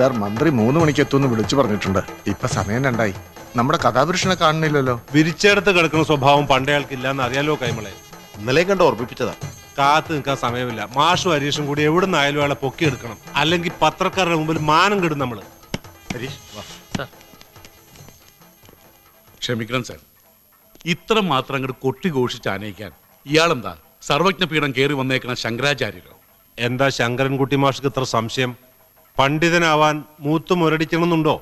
Sir മന്ത്രി 3 മണിക്ക് എത്തുമെന്ന് വിളിച്ചു പറഞ്ഞിട്ടുണ്ട്. ഇപ്പൊ സമയം 2 നമ്മുടെ കഥാപുരുഷനെ കാണുന്നില്ലല്ലോ. വിരിച്ചെടുത്ത് കിടക്കുന്ന സ്വഭാവം പണ്ടേ ആൾക്കില്ലാന്ന് അറിയാലോ കൈമളെ. ഇന്നലെ കണ്ട് ഓർമ്മിപ്പിച്ചതാ. കാത്തു നിൽക്കാൻ സമയമില്ല. മാഷും ഹരീഷും കൂടി എവിടുന്നായാലും അയാളെ പൊക്കിയെടുക്കണം. അല്ലെങ്കിൽ പത്രക്കാരുടെ മുമ്പിൽ മാനം കെടും നമ്മള്. ഹരീഷ് വാ. ക്ഷമിക്കണം സാർ, ഇത്ര മാത്രം അങ്ങോട്ട് കൊട്ടിഘോഷിച്ച് ആനയിക്കാൻ ഇയാളെന്താ സർവജ്ഞപീഠം കയറി വന്നേക്കണ ശങ്കരാചാര്യരോ? എന്താ ശങ്കരൻകുട്ടി മാഷ്ക്ക് ഇത്ര സംശയം? പണ്ഡിതനാവാൻ മൂത്തു മുരടിക്കണമെന്നുണ്ടോ?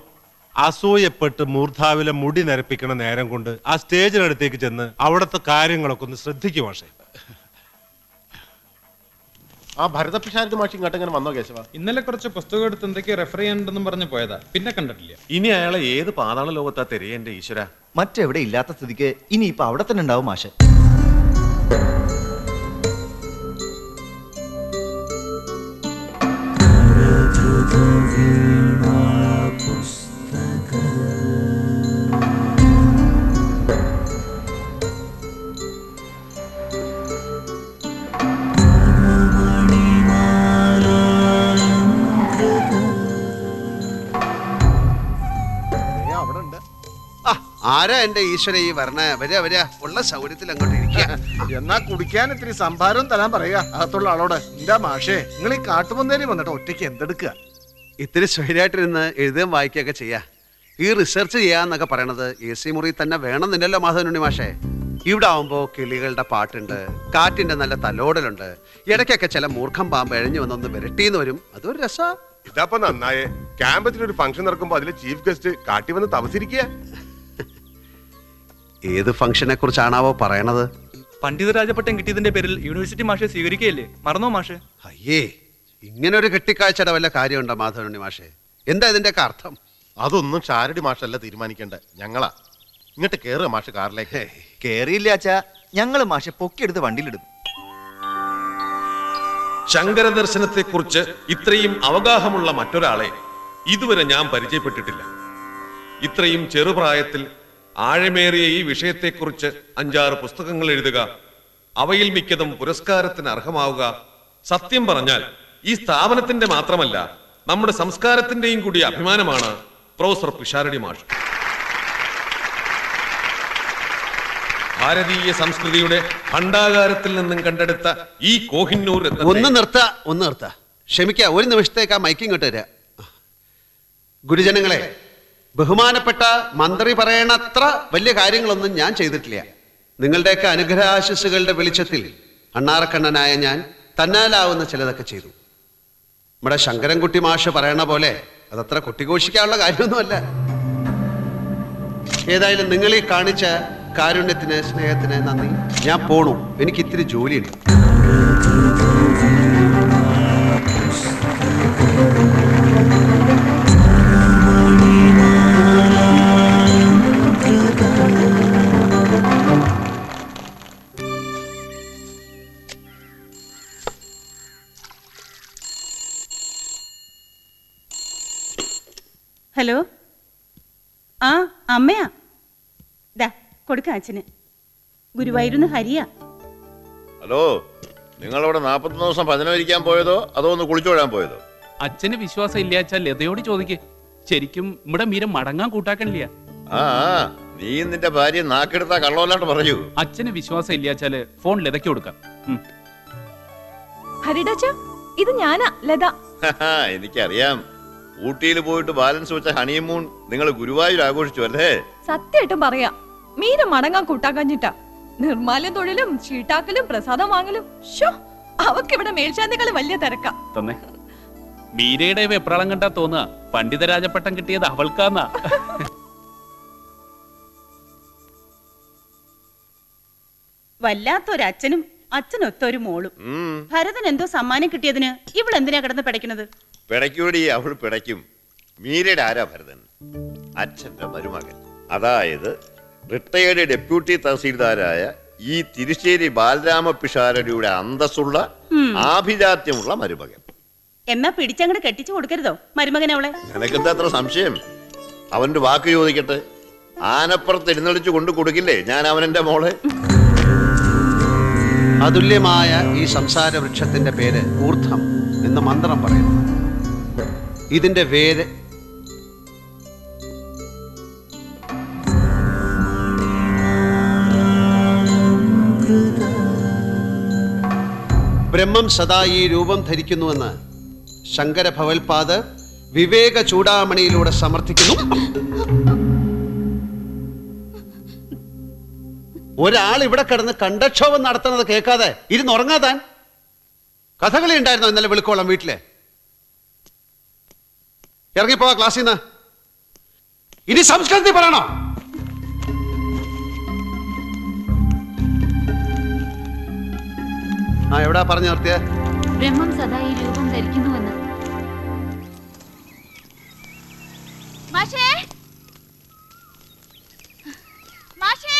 അസൂയപ്പെട്ട് മൂർധാവിലെ മുടി നരപ്പിക്കണ നേരം കൊണ്ട് ആ സ്റ്റേജിനടുത്തേക്ക് ചെന്ന് അവിടുത്തെ കാര്യങ്ങളൊക്കെ ഒന്ന് ശ്രദ്ധിക്കും മാഷേ. ആ ഭരതപിഷാരടി മാഷി ഇങ്ങോട്ടെങ്ങനെ വന്നോ കേശവ? ഇന്നലെ കുറച്ച് പുസ്തകം എടുത്ത് എന്തൊക്കെയോ റെഫർ ചെയ്യാനുണ്ടെന്നും പറഞ്ഞു പോയതാ, പിന്നെ കണ്ടിട്ടില്ല. ഇനി അയാളെ ഏത് പാതാള ലോകത്താ തിരയെ ഈശ്വര? മറ്റെവിടെ ഇല്ലാത്ത സ്ഥിതിക്ക് ഇനിയിപ്പോ അവിടെ തന്നെ ഉണ്ടാവും മാഷ്. ആരാ എന്റെ ഈശ്വര ഈ വരണ? വരിക ഉള്ള സൗകര്യത്തിൽ അങ്ങോട്ട് ഇരിക്കുക. എന്നാ കുടിക്കാൻ ഇത്തിരി സംഭാരം തരാൻ പറയുക അകത്തുള്ള ആളോട്. എന്താ മാഷേ, നിങ്ങൾ ഈ കാട്ടുപന്നേരി വന്നിട്ട് ഒറ്റയ്ക്ക് എന്തെടുക്കുക? ഇത്തിരി സ്വൈരായിട്ടിരുന്ന് എഴുതുകയും വായിക്കുകയൊക്കെ ചെയ്യാ. ഈ റിസർച്ച് ചെയ്യാന്നൊക്കെ പറയണത് AC മുറി തന്നെ വേണമെന്നില്ലല്ലോ മാധവനുണ്ണി മാഷേ. ഇവിടെ ആവുമ്പോ കിളികളുടെ പാട്ടുണ്ട്, കാറ്റിന്റെ നല്ല തലോടലുണ്ട്, ഇടയ്ക്കൊക്കെ ചില മൂർഖം പാമ്പ് എഴഞ്ഞു വന്നൊന്ന് വിരട്ടിന്ന് വരും. അതൊരു രസാ. ഇതപ്പൊ നന്നായേ. ക്യാമ്പസിൽ ഒരു ഫംഗ്ഷൻ നടക്കുമ്പോ അതിലെ ചീഫ് ഗസ്റ്റ് കാട്ടി വന്ന് തപസിരിക്കുക. ഏത് ഫംഗ്ഷനെ കുറിച്ചാണാവോ പറയണത്? പണ്ഡിത രാജപട്ടം കിട്ടിയതിന്റെ പേരിൽ യൂണിവേഴ്സിറ്റി മാഷെ സ്വീകരിക്കുകയല്ലേ? മറന്നോ മാഷെ? അയ്യേ, ഇങ്ങനൊരു കെട്ടിക്കാഴ്ചയുടെ വല്ല കാര്യമുണ്ടോ മാധവനുണ്ണി മാഷേ? എന്താ ഇതിന്റെയൊക്കെ അർത്ഥം? അതൊന്നും ഷാരടി മാഷല്ല തീരുമാനിക്കേണ്ട, ഞങ്ങളാ. ഇങ്ങോട്ട് കേറുക മാഷ് കാറിലേക്ക്. കേറിയില്ല അച്ഛാ, ഞങ്ങള് മാഷെ പൊക്കിയെടുത്ത് വണ്ടിയിലിടും. ശങ്കര ദർശനത്തെ കുറിച്ച് ഇത്രയും അവഗാഹമുള്ള മറ്റൊരാളെ ഇതുവരെ ഞാൻ പരിചയപ്പെട്ടിട്ടില്ല. ഇത്രയും ചെറുപ്രായത്തിൽ ആഴമേറിയ ഈ വിഷയത്തെക്കുറിച്ച് 5-6 പുസ്തകങ്ങൾ എഴുതുക, അവയിൽ മിക്കതും പുരസ്കാരത്തിന് അർഹമാവുക. സത്യം പറഞ്ഞാൽ ഈ സ്ഥാപനത്തിന്റെ മാത്രമല്ല നമ്മുടെ സംസ്കാരത്തിന്റെയും കൂടി അഭിമാനമാണ് പ്രൊഫസർ പിഷാരടി മാഷ്. ഭാരതീയ സംസ്കൃതിയുടെ ഭണ്ഡാകാരത്തിൽ നിന്നും കണ്ടെടുത്ത ഈ കോഹിന്നൂർ ഒന്ന് നിർത്ത. ക്ഷമിക്ക, ഒരു നിമിഷത്തേക്ക് ആ മൈക്കിങ് ഇട്ട് തരാ. ഗുരുജനങ്ങളെ, ബഹുമാനപ്പെട്ട മന്ത്രി പറയണത്ര വലിയ കാര്യങ്ങളൊന്നും ഞാൻ ചെയ്തിട്ടില്ല. നിങ്ങളുടെയൊക്കെ അനുഗ്രഹാശിസുകളുടെ വെളിച്ചത്തിൽ അണ്ണാറക്കണ്ണനായ ഞാൻ തന്നാലാവുന്ന ചിലതൊക്കെ ചെയ്തു. നമ്മുടെ ശങ്കരൻകുട്ടി മാഷ് പറയണ പോലെ അതത്ര കൊട്ടിഘോഷിക്കാനുള്ള കാര്യമൊന്നുമല്ല. ഏതായാലും നിങ്ങൾ ഈ കാണിച്ച കാരുണ്യത്തിന്, സ്നേഹത്തിന് നന്ദി. ഞാൻ പോണു, എനിക്ക് ഇത്തിരി ജോലിയുണ്ട്. ഹലോ, ആ അമ്മയാ. ദാ കൊടുക്ക അച്ഛന്. ഗുരുവായൂരുന്ന് ഹരിയാ. ഹലോ, നിങ്ങളവിടെ 41 ദിവസം ഭജനമിരിക്കാൻ പോയതോ അതോ ഒന്ന് കുളിച്ചോഴാൻ പോയതോ? അച്ഛന് വിശ്വാസം ഇല്ലാച്ചാൽ ലതയോട് ചോദിക്കേ. ശരിക്കും ഇവിടെ മീരം മടങ്ങാൻ കൂട്ടാക്കണില്ല. ആ, നീ നിന്റെ ഭാര്യ നാക്കെടുത്താ കള്ളവല്ലാണ്ട് പറയൂ. അച്ഛന് വിശ്വാസം ഇല്ലാച്ചാല് ഫോൺ ലതയ്ക്ക് കൊടുക്കാം. ഹരിടാച്ച, ഇത് ഞാനാ ലത. എനിക്കറിയാം. ഊട്ടിയിൽ പോയിട്ട് ബാലൻസ് വെച്ച ഹണിമൂൺ നിങ്ങൾ ഗുരുവായൂർ ആഘോഷിച്ചു അല്ലേ? സത്യമായിട്ടും പറയാ, മീര മടങ്ങാൻ കൂട്ടാക്കഞ്ഞിട്ടാ. നിർമ്മാല്യം തൊഴിലും ചീട്ടാക്കലും പ്രസാദം വാങ്ങലും അവക്കിവിടെ മേൽശാന്തികൾ വലിയ തിരക്കാ. തന്നെ മീരയുടെ വെപ്രാളം കണ്ടാ തോന്നുക പണ്ഡിതരാജപ്പട്ടം കിട്ടിയത് അവൾക്കാന്നാ. വല്ലാത്തൊരച്ഛനും അച്ഛനൊത്തൊരു മോളും. ഭരതൻ എന്തോ സമ്മാനം കിട്ടിയതിന് ഇവളെന്തിനാ കിടന്ന് പിടയ്ക്കുന്നത്? പിടയ്ക്കൂടി, അവൾ പിടയ്ക്കും. മീരയുടെ ആരാ ഭരതൻ? അച്ഛന്റെ മരുമകൻ, അതായത് റിട്ടയേർഡ് ഡെപ്യൂട്ടി തഹസീൽദാരായ ഈ തിരുശ്ശേരി ബാലരാമ പിഷാരടിയുടെ അന്തസ്സുള്ള ആഭിജാത്യമുള്ള മരുമകൻ. എന്നാ പിടിച്ചങ്ങട് കെട്ടിച്ചു കൊടുക്കരുതോ മരുമകൻ അവളെ? നിനക്കെന്താ അത്ര സംശയം? അവന്റെ വാക്ക് ചോദിക്കട്ടെ. ആനപ്പുറത്ത് എഴുന്നള്ളിച്ചു കൊണ്ടു കൊടുക്കില്ലേ ഞാൻ അവനെന്റെ മോളെ? അതുല്യമായ ഈ സംസാര വൃക്ഷത്തിന്റെ പേര് ഊർധ്വം എന്ന് മന്ത്രം പറയുന്നു. ഇതിന്റെ വേര് ബ്രഹ്മം സദാ ഈ രൂപം ധരിക്കുന്നുവെന്ന് ശങ്കര ഭവൽപാദർ വിവേക ചൂടാമണിയിലൂടെ സമർത്ഥിക്കുന്നു. ഒരാൾ ഇവിടെ കിടന്ന് കണ്ടക്ഷോഭം നടത്തുന്നത് കേൾക്കാതെ ഇരുന്നുറങ്ങാതാൻ. കഥകളി ഉണ്ടായിരുന്നോ ഇന്നലെ വെളുക്കോളം വീട്ടിലെ? ഇറങ്ങിപ്പോവാ ക്ലാസ്സിൽ നിന്ന്. ഇനി സംസ്കൃതി പറയണോ? ആ എവിടാ പറഞ്ഞു നിർത്തിയ? ബ്രഹ്മം സദാ ഈ രൂപം ധരിക്കുന്നുവെന്ന്. മാഷേ, മാഷേ,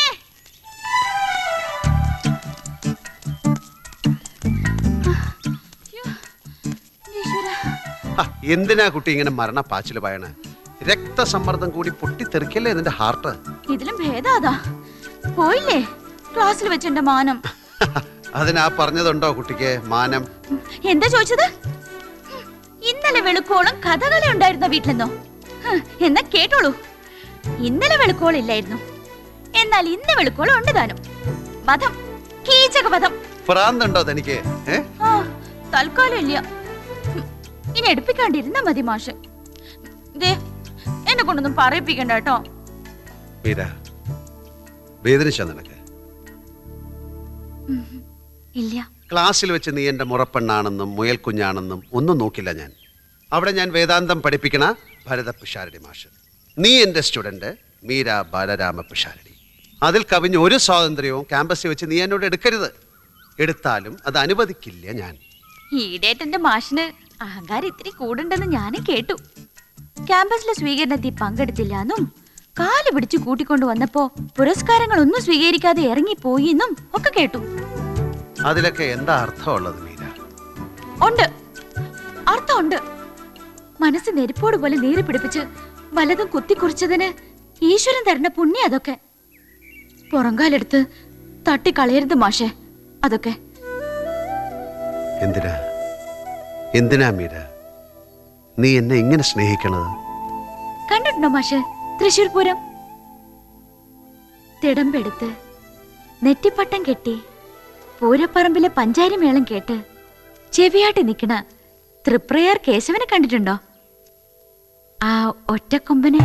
എന്തിനാ കുട്ടി ഇങ്ങനെ മരണപ്പാച്ചില് പറയണ? രക്തസമ്മർദ്ദം കൂടി പൊട്ടിത്തെറിക്കല്ലേ നിന്റെ ഹാർട്ട്? ഇതിലും ഭേദാതാ. പോയില്ലേ ക്ലാസ്സിൽ വെച്ചെന്റെ മാനം. അതിനാ പറഞ്ഞതുണ്ടോ കുട്ടിക്ക് മാനം? എന്താ ചോദിച്ചത്? ഇന്നലെ വെളുക്കോളം കഥകളി ഉണ്ടായിരുന്ന വീട്ടിലെന്നോ? എന്നാ കേട്ടോളൂ, ഇന്നലെ വെളുക്കോളില്ലായിരുന്നു, എന്നാൽ ഇന്ന് വെളുക്കോളം ഉണ്ട് താനും. വധം, കീചക വധം. പ്രാന്തണ്ടോ തനിക്ക്? തൽക്കാലം ഇല്ല, ഇനി എടുപ്പിക്കാണ്ടിരുന്ന മതി മാഷ്. എന്നെ കൊണ്ടൊന്നും പറയിപ്പിക്കണ്ട കേട്ടോ. വേദനിച്ച നിനക്ക്? ഇല്ല. ക്ലാസ്സിൽ വെച്ച് നീ എന്റെ മുറപ്പെണ്ണാണെന്നും മുയൽ കുഞ്ഞാണെന്നും ഒന്നും നോക്കില്ല ഞാൻ. അവിടെ ഞാൻ വേദാന്തം പഠിപ്പിക്കണ ഭരത പിഷാരടി മാഷ്. നീ എന്റെ സ്റ്റുഡന്റ് മീര ബാലരാമ പിഷാരടി. അതിൽ കവിഞ്ഞ് ഒരു സ്വാതന്ത്ര്യവും ക്യാമ്പസിൽ വെച്ച് നീ എന്നോട് എടുക്കരുത്. എടുത്താലും അത് അനുവദിക്കില്ല ഞാൻ. ഈടേറ്റന്റെ മാഷിന് അഹങ്കാരം ഇത്തിരി കൂടുണ്ടെന്ന് ഞാനും കേട്ടു. ക്യാമ്പസിലെ സ്വീകരണത്തിൽ പങ്കെടുത്തില്ലെന്നും കാല് പിടിച്ചു കൂട്ടിക്കൊണ്ടു വന്നപ്പോ പുരസ്കാരങ്ങളൊന്നും സ്വീകരിക്കാതെ ഇറങ്ങിപ്പോയി എന്നും ഒക്കെ കേട്ടു. അതിലൊക്കെ എന്താ അർത്ഥമുള്ളത് മീര? ഉണ്ട്, അർത്ഥമുണ്ട്. മനസ്സ് നെരിപ്പോട് പോലെ നീറി പിടിപ്പിച്ച് വലതും കുത്തിക്കുറിച്ചതിന് ഈശ്വരൻ തരുന്ന പുണ്യം അതൊക്കെ. പുറങ്കാലെടുത്ത് തട്ടിക്കളയരുത് മാഷെ അതൊക്കെ. എന്തിനാ എന്തിനാ മീര നീ എന്നെ ഇങ്ങനെ സ്നേഹിക്കണത്? കണ്ടിട്ടുണ്ടോ മാഷെ തൃശ്ശൂർ പൂരം? തിടമ്പെടുത്ത് നെറ്റിപ്പട്ടം കെട്ടി പൂരപ്പറമ്പിലെ പഞ്ചാരി മേളം കേട്ട് ചെവിയാട്ടി നിക്കണ തൃപ്രയാർ കേശവനെ കണ്ടിട്ടുണ്ടോ? ആ ഒറ്റക്കൊമ്പനെ.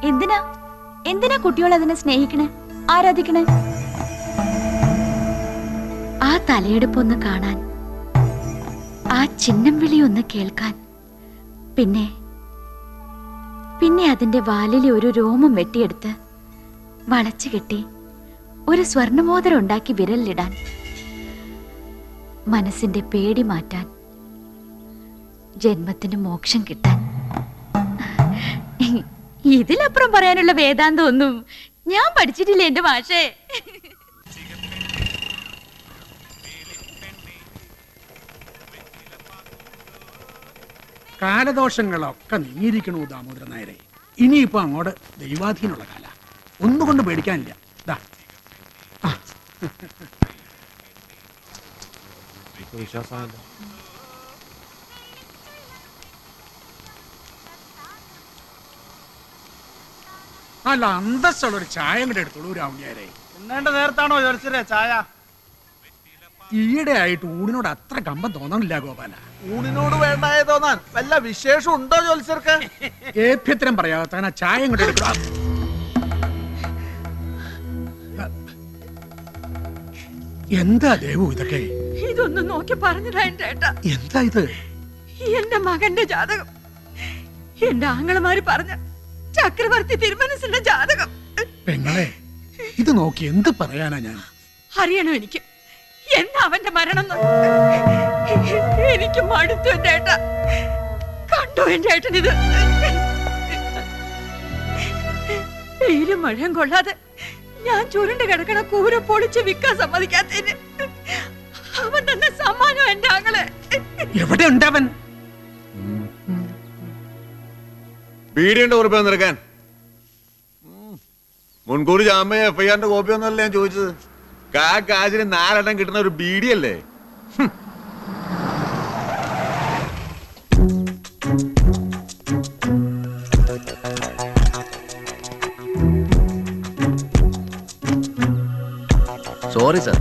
എന്തിനാ എന്തിനാ കുട്ടികൾ അതിനെ സ്നേഹിക്കണേ, ആരാധിക്കണേ? ആ തലയെടുപ്പൊന്ന് കാണാൻ, ആ ചിഹ്നം വിളി ഒന്ന് കേൾക്കാൻ, പിന്നെ അതിന്റെ വാലിലെ ഒരു രോമം വെട്ടിയെടുത്ത് വളച്ചു കെട്ടി ഒരു സ്വർണമോതിരം ഉണ്ടാക്കി വിരലിലിടാൻ, മനസ്സിന്റെ പേടി മാറ്റാൻ, ജന്മത്തിന് മോക്ഷം കിട്ടാൻ. ഇതിലപ്പുറം പറയാനുള്ള വേദാന്തം ഒന്നും ഞാൻ പഠിച്ചിട്ടില്ല എന്റെ മാഷേ. കാലദോഷങ്ങളൊക്കെ നീങ്ങിയിരിക്കണു ദാമോദരൻ നായരെ. ഇനിയിപ്പോ അങ്ങോട്ട് ദൈവാധീനമുള്ള കാല, ഒന്നുകൊണ്ട് പേടിക്കാനില്ല. അല്ല, അന്തസ്സുള്ള ഒരു ചായ കൂടെ എടുത്തോളൂ രാവുണ്ണിയാരെ. ഉണ്ണേണ്ട നേരത്താണോ ജോത്സ്യരെ ചായ? ഈയിടെ ആയിട്ട് ഊടിനോട് അത്ര കമ്പം തോന്നണില്ല ഗോപാല. ഊണിനോട് വേണ്ടായ തോന്നാൻ വല്ല വിശേഷം ഉണ്ടോ ജോത്സ്യർക്ക്? ഏഭ്യത്തരം പറയാത്ത ആ ചായ കൂടെ എടുക്കണം. എന്താ ദേവു ഇതൊക്കെ? ഇതൊന്നും നോക്കി പറഞ്ഞതാ എന്റെ ഏട്ടാ. എന്താ ഇത്? എന്റെ മകന്റെ ജാതകം. എന്റെ ആങ്ങളമാര് പറഞ്ഞ ചക്രവർത്തി തിരുമനസിന്റെ ജാതകം. പെങ്ങളെ, ഇത് നോക്കി എന്ത് പറയാനാ ഞാൻ? അറിയണോ എനിക്ക് എന്താ അവന്റെ മരണം? എനിക്ക് മടുത്തു എന്റെ ഏട്ടാ. കണ്ടോ എന്റെ ഏട്ടൻ ഇത്? വെയിലും മഴയും കൊള്ളാതെ ഞാൻ ചുരുണ്ട് കിടക്കണ കൂര പൊളിച്ച് വിൽക്കാൻ സമ്മതിക്കാത്തതിന് അവൻ തന്നെ സമ്മാനം എന്റെ ആങ്ങളെ. എവിടെ ഉണ്ടവൻ? ബീഡിയുണ്ട് കുറിപ്പ് നിറക്കാൻ. മുൻകൂർ ജാമ്യ FIR കോപ്പി ഒന്നുമല്ല ഞാൻ ചോദിച്ചത്. കാശിന് 4 എണ്ണം കിട്ടുന്ന ഒരു ബീഡിയല്ലേ? സോറി സാർ,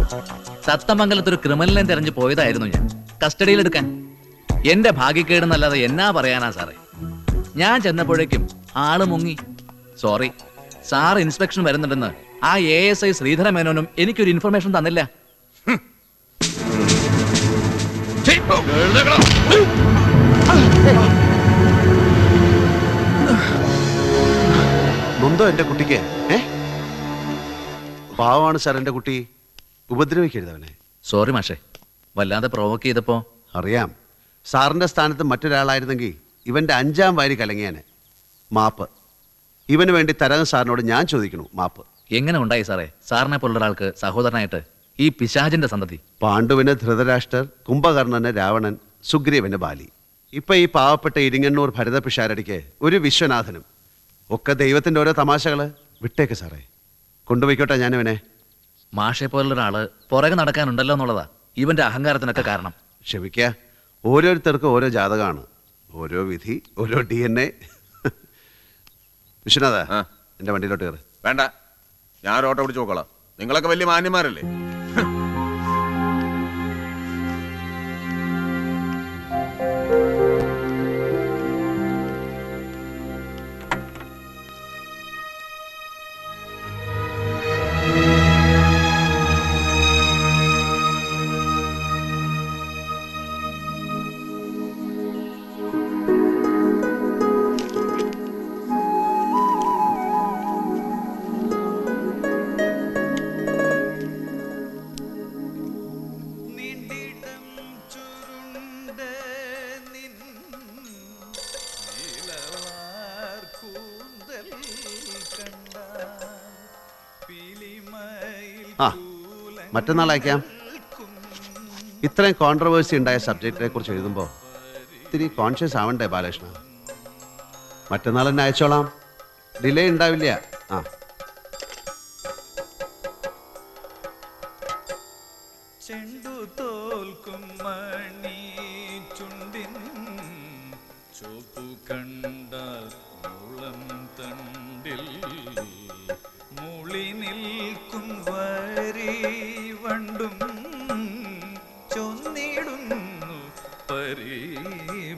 സത്തമംഗലത്തൊരു ക്രിമിനലിനെ തെരഞ്ഞു പോയതായിരുന്നു ഞാൻ, കസ്റ്റഡിയിലെടുക്കാൻ. എന്റെ ഭാഗ്യക്കേടെന്നല്ലാതെ എന്നാ പറയാനാ സാറേ. ഞാൻ ചെന്നപ്പോഴേക്കും ആള് മുങ്ങി. സോറി സാർ, ഇൻസ്പെക്ഷൻ വരുന്നുണ്ടെന്ന് ആ ASI ശ്രീധര മേനോനും എനിക്കൊരു ഇൻഫർമേഷൻ തന്നില്ല. നൊന്തോ എന്റെ കുട്ടിക്ക്? പാവമാണ് സാർ എന്റെ കുട്ടി, ഉപദ്രവിക്കരുത് അവനെ. സോറി മാഷേ, വല്ലാതെ പ്രൊവോക്ക് ചെയ്തപ്പോ. അറിയാം, സാറിന്റെ സ്ഥാനത്ത് മറ്റൊരാളായിരുന്നെങ്കിൽ ഇവന്റെ 5ാം വാരി കലങ്ങിയാനെ. മാപ്പ്. ഇവന് വേണ്ടി തരകൻ സാറിനോട് ഞാൻ ചോദിക്കണു മാപ്പ്. എങ്ങനെ ഉണ്ടായി സാറേ സാറിനെ പോലുള്ള ഒരാൾക്ക് സഹോദരനായിട്ട് ഈ പിശാചിന്റെ സന്തതി? പാണ്ഡുവിന് ധൃതരാഷ്ട്രർ, കുംഭകർണന് രാവണൻ, സുഗ്രീവന് ബാലി. ഇപ്പൊ ഈ പാവപ്പെട്ട ഇരിങ്ങണ്ണൂർ ഭരത പിഷാരടിക്ക് ഒരു വിശ്വനാഥനും. ഒക്കെ ദൈവത്തിന്റെ ഓരോ തമാശകള്. വിട്ടേക്ക് സാറേ, കൊണ്ടുപോയിക്കോട്ടെ ഞാനിവനെ. മാഷെ പോലുള്ള ഒരാള് പുറകെ നടക്കാനുണ്ടല്ലോ എന്നുള്ളതാ ഇവന്റെ അഹങ്കാരത്തിനൊക്കെ കാരണം. ക്ഷമിക്കുക, ഓരോരുത്തർക്കും ഓരോ ജാതകമാണ്, ഓരോ വിധി, ഓരോ DNA. വിശ്വനാഥ, എന്റെ വണ്ടിയിലോട്ട് കയറി. വേണ്ട, ഞാൻ ഓട്ടോ പിടിച്ച് നോക്കളാം. നിങ്ങളൊക്കെ വലിയ മാന്യന്മാരല്ലേ. ആ, മറ്റന്നാൾ അയക്കാം. ഇത്രയും കോൺട്രവേഴ്സി ഉണ്ടായ സബ്ജക്റ്റിനെ കുറിച്ച് എഴുതുമ്പോൾ ഇത്തിരി കോൺഷ്യസ് ആവണ്ടേ ബാലകൃഷ്ണ? മറ്റന്നാൾ തന്നെ അയച്ചോളാം, ഡിലേ ഉണ്ടാവില്ല. ആ, ചെണ്ടു തോൽക്കും മണി ചുണ്ടിൻ ചോപ്പു കണ്ടാൽ മുളം തണ്ടിൽ മുളി നിൽക്കും വരി വണ്ടും ചൊന്നിടുന്നു പരിഭവം.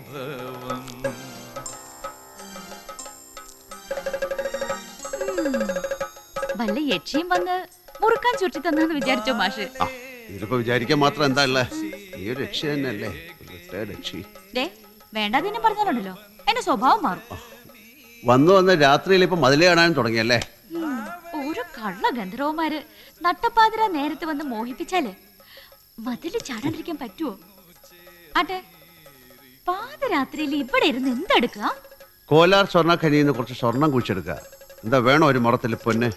വല്ല യക്ഷിയും വന്ന് മുറുക്കാൻ ചുറ്റി തന്നാന്ന് വിചാരിച്ചോ മാഷ്? ഇതിപ്പോ വിചാരിക്കാൻ മാത്രം എന്താ ഉള്ളേ? നീ ഒരു രക്ഷ തന്നെയല്ലേ, രക്ഷി. വേണ്ടാതിനെ പറഞ്ഞാലുണ്ടല്ലോ എന്റെ സ്വഭാവം മാറും. വന്ന് രാത്രിയിൽ ഇപ്പൊ മതിലേ കാണാൻ തുടങ്ങിയല്ലേ? ഓരോ കള്ള ഗന്ധർവന്മാര് നട്ടപ്പാതിര നേരത്തെ വന്ന് മോഹിപ്പിച്ചാലേ മതില് ചാടാണ്ടിരിക്കാൻ പറ്റുമോ? ആട്ടെ, പാതിരാത്രിയിൽ ഇവിടെ ഇരുന്ന് എന്തെടുക്കുക? കോലാർ സ്വർണ്ണ ഖനിന്ന് കുറച്ച് സ്വർണം കുഴിച്ചെടുക്കുക. എന്താ വേണോ ഒരു മുറത്തിൽ പൊന്ന്?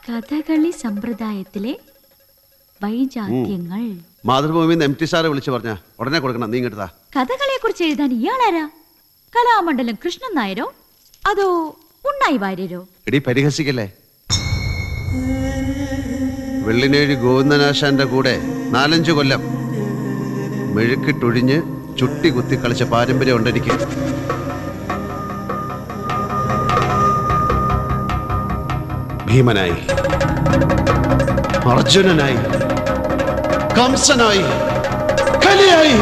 കഥകളി സമ്പ്രദായത്തിലെ വൈജാത്യങ്ങൾ. മാതൃഭൂമി MT സാറ് വിളിച്ചു പറഞ്ഞ ഉടനെ കൊടുക്കണം. നീ ഇങ്ങോട്ടാ. കഥകളെ കുറിച്ച് എഴുതാൻ ഇയാളാരാ? കലാമണ്ഡലം കൃഷ്ണൻ നായരോ അതോ ഉണ്ണായി വാര്യരോ? എടി പരിഹസിക്കല്ലേ. വെള്ളിനേഴി ഗോവിന്ദനാശാന്റെ കൂടെ 4-5 കൊല്ലം മെഴുക്കിട്ടൊഴിഞ്ഞ് ചുട്ടി കുത്തി കളിച്ച പാരമ്പര്യം ഉണ്ടെനിക്ക്. ഭീമനായി, അർജുനനായി, കംസനായി, കലിയായി.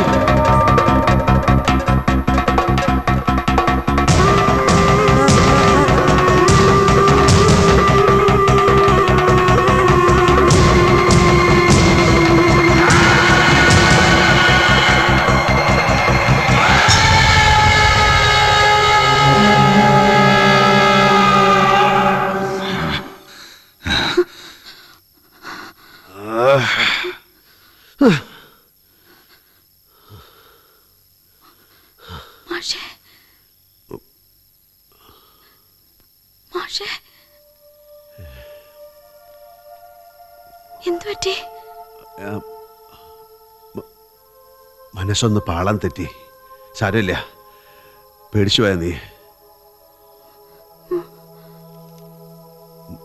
മനസ്സൊന്ന് പാളം തെറ്റി. സാരമില്ല, പേടിച്ചു പോയ നീ.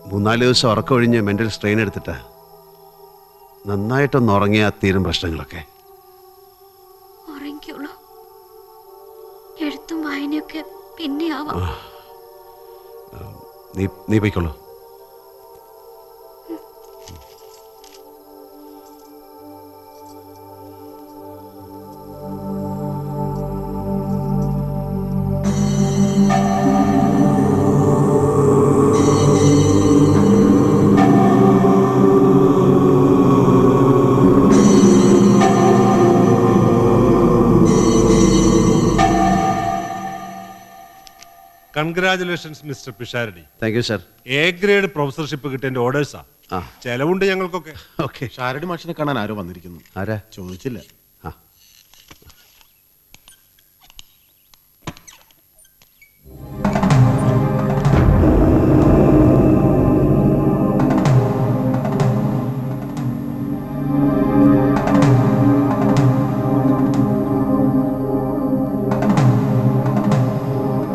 3-4 ദിവസം ഉറക്കമൊഴിഞ്ഞ് മെന്റൽ സ്ട്രെയിൻ എടുത്തിട്ടാ. നന്നായിട്ടൊന്ന് ഉറങ്ങിയാ തീരും പ്രശ്നങ്ങളൊക്കെ. എഴുത്തും വായനയൊക്കെ പിന്നെ ആവാം. നീ പോയിക്കോളൂ. Congratulations mister Pisharody. Thank you sir. A grade professorship കിട്ടിയ ഓർഡേഴ്സാ. ചെലവുണ്ട് ഞങ്ങൾക്കൊക്കെ. ഓക്കെ. ഷാരടി മാഷിനെ കാണാൻ ആരോ വന്നിരിക്കുന്നു. ആരാ? ചോദിച്ചില്ല.